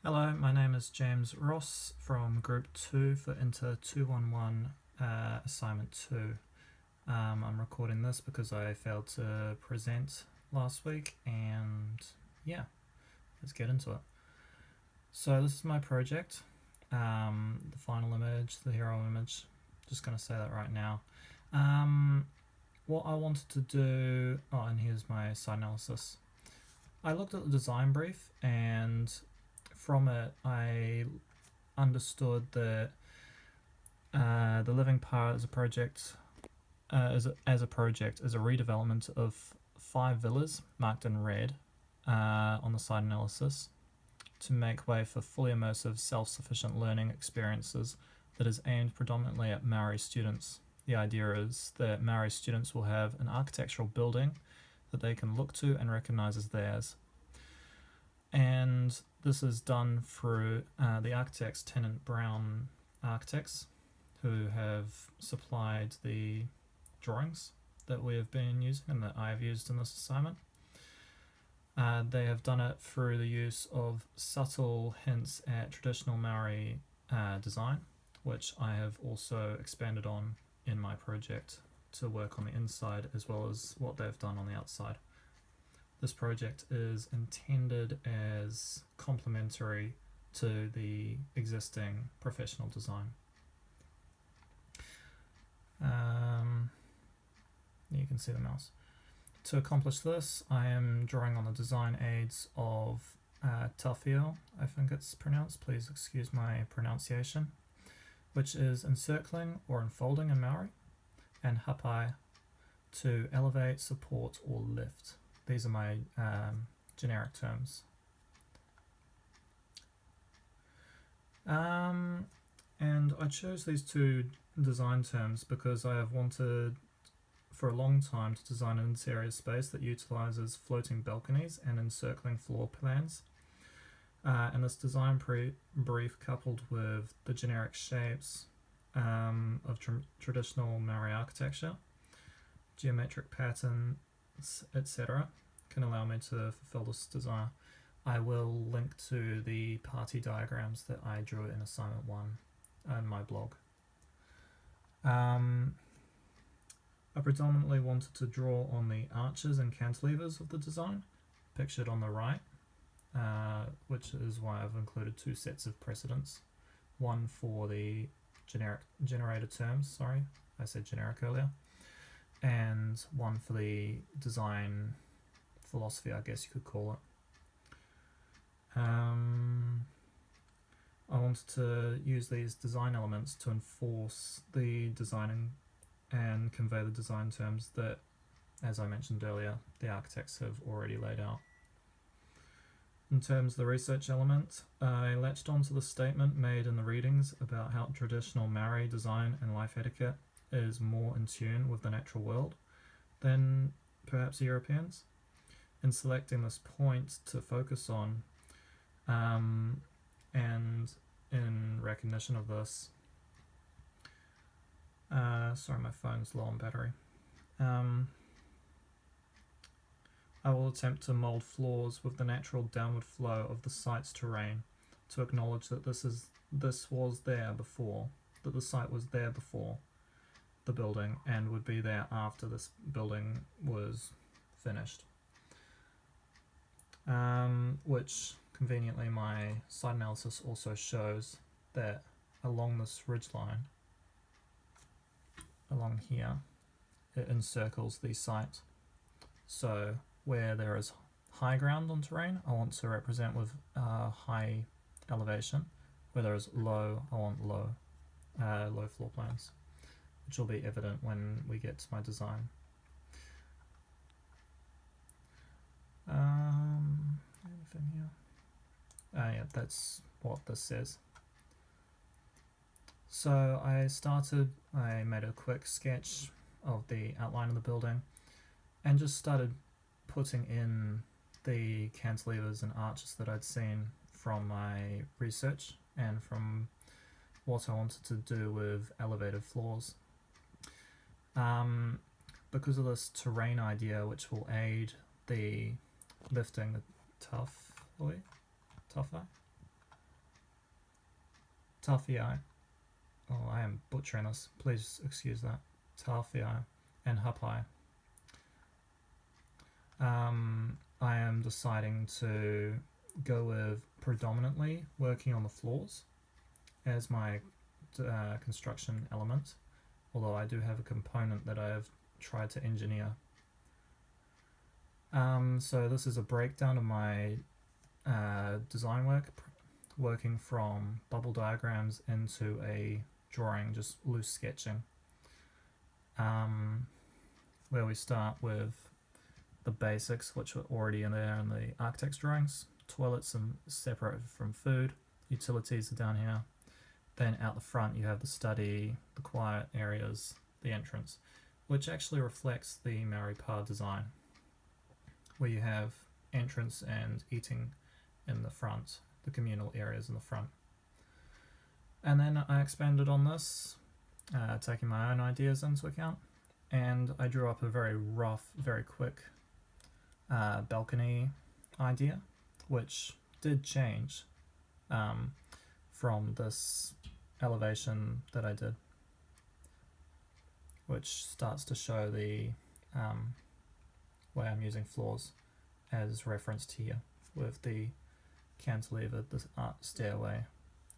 Hello, my name is James Ross from Group 2 for INTA 211 Assignment 2. I'm recording this because I failed to present last week, and yeah, let's get into it. So this is my project, the final image, the hero image, just going to say that right now. What I wanted to do, and here's my site analysis. I looked at the design brief, and from it I understood that the living part as a project is a redevelopment of 5 villas marked in red on the site analysis to make way for fully immersive self-sufficient learning experiences that is aimed predominantly at Maori students. The idea is that Maori students will have an architectural building that they can look to and recognise as theirs. And this is done through the architects Tennant Brown Architects, who have supplied the drawings that we have been using and that I have used in this assignment. They have done it through the use of subtle hints at traditional Maori design, which I have also expanded on in my project to work on the inside as well as what they've done on the outside. This project is intended as complementary to the existing professional design. You can see the mouse. To accomplish this, I am drawing on the design aids of Tawhio, I think it's pronounced, please excuse my pronunciation, which is encircling or enfolding in Maori, and hapai, to elevate, support, or lift. These are my generic terms. And I chose these two design terms because I have wanted for a long time to design an interior space that utilizes floating balconies and encircling floor plans. And this design brief, coupled with the generic shapes of traditional Maori architecture, geometric patterns, etc., can allow me to fulfill this desire. I will link to the party diagrams that I drew in assignment 1 in my blog. I predominantly wanted to draw on the arches and cantilevers of the design, pictured on the right, which is why I've included 2 sets of precedents. One for the generated terms, I said generic earlier, and one for the design philosophy, I guess you could call it. I wanted to use these design elements to enforce the designing and convey the design terms that, as I mentioned earlier, the architects have already laid out. In terms of the research element, I latched onto the statement made in the readings about how traditional Maori design and life etiquette is more in tune with the natural world than perhaps Europeans. In selecting this point to focus on, and in recognition of this, sorry, my phone's low on battery. I will attempt to mould floors with the natural downward flow of the site's terrain to acknowledge that the site was there before the building and would be there after this building was finished. Which conveniently my site analysis also shows that along this ridgeline, along here, it encircles the site. So where there is high ground on terrain, I want to represent with high elevation. Where there is low, I want low floor plans, which will be evident when we get to my design. Anything here? Yeah, that's what this says. So I made a quick sketch of the outline of the building and just started putting in the cantilevers and arches that I'd seen from my research and from what I wanted to do with elevated floors. Because of this terrain idea, which will aid the lifting the tough Tawhiai. Oh, I am butchering this. Please excuse that. Tawhiai and Hapai. I am deciding to go with predominantly working on the floors as my construction element, although I do have a component that I have tried to engineer. So this is a breakdown of my design work, working from bubble diagrams into a drawing, just loose sketching, where we start with the basics, which are already in there in the architect's drawings. Toilets and separated from food. Utilities are down here. Then out the front you have the study, the quiet areas, the entrance, which actually reflects the Maori Pa design, where you have entrance and eating in the front, the communal areas in the front. And then I expanded on this, taking my own ideas into account, and I drew up a very rough, very quick balcony idea, which did change from this elevation that I did, which starts to show the way I'm using floors as referenced here, with the cantilever, the stairway,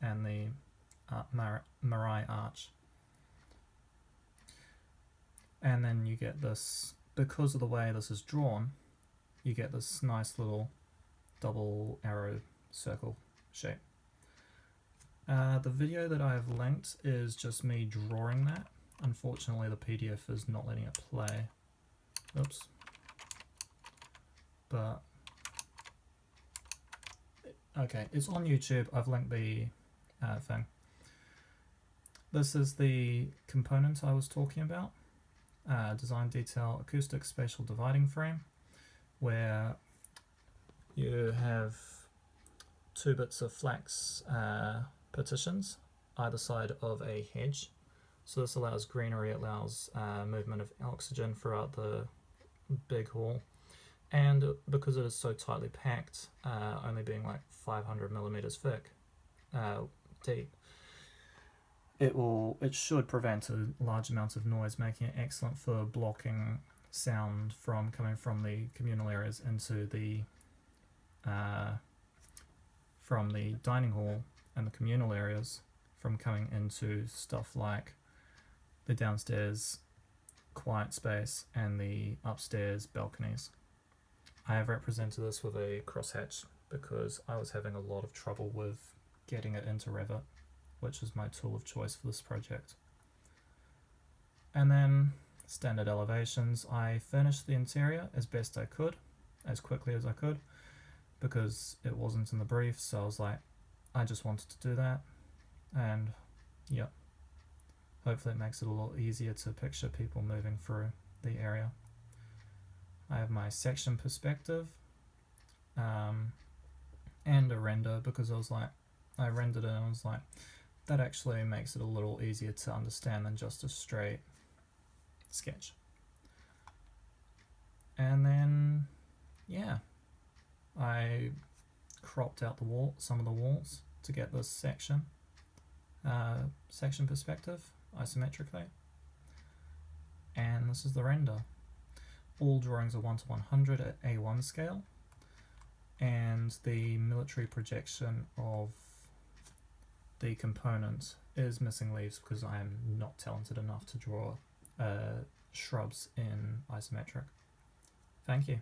and the marae arch. And then you get this, because of the way this is drawn, you get this nice little double arrow circle shape. The video that I have linked is just me drawing that. Unfortunately, the PDF is not letting it play. Oops. But okay, it's on YouTube. I've linked the thing. This is the component I was talking about. Design detail, acoustic spatial dividing frame, where you have 2 bits of flax partitions either side of a hedge. So this allows greenery, it allows movement of oxygen throughout the big hall. And because it is so tightly packed, only being like 500 millimeters thick, deep, it should prevent a large amount of noise, making it excellent for blocking sound from coming from the communal areas into the from the dining hall, and the communal areas from coming into stuff like the downstairs quiet space and the upstairs balconies. I have represented this with a crosshatch because I was having a lot of trouble with getting it into Revit, which is my tool of choice for this project. And then standard elevations. I finished the interior as best I could, as quickly as I could, because it wasn't in the brief, so I was like, I just wanted to do that, and yep, hopefully it makes it a little easier to picture people moving through the area. I have my section perspective and a render, because I rendered it and I was like, that actually makes it a little easier to understand than just a straight sketch. And then yeah, I cropped out some of the walls to get this section perspective isometrically, and this is the render. All drawings are 1:100 at A1 scale, and the military projection of the component is missing leaves because I am not talented enough to draw shrubs in isometric. Thank you.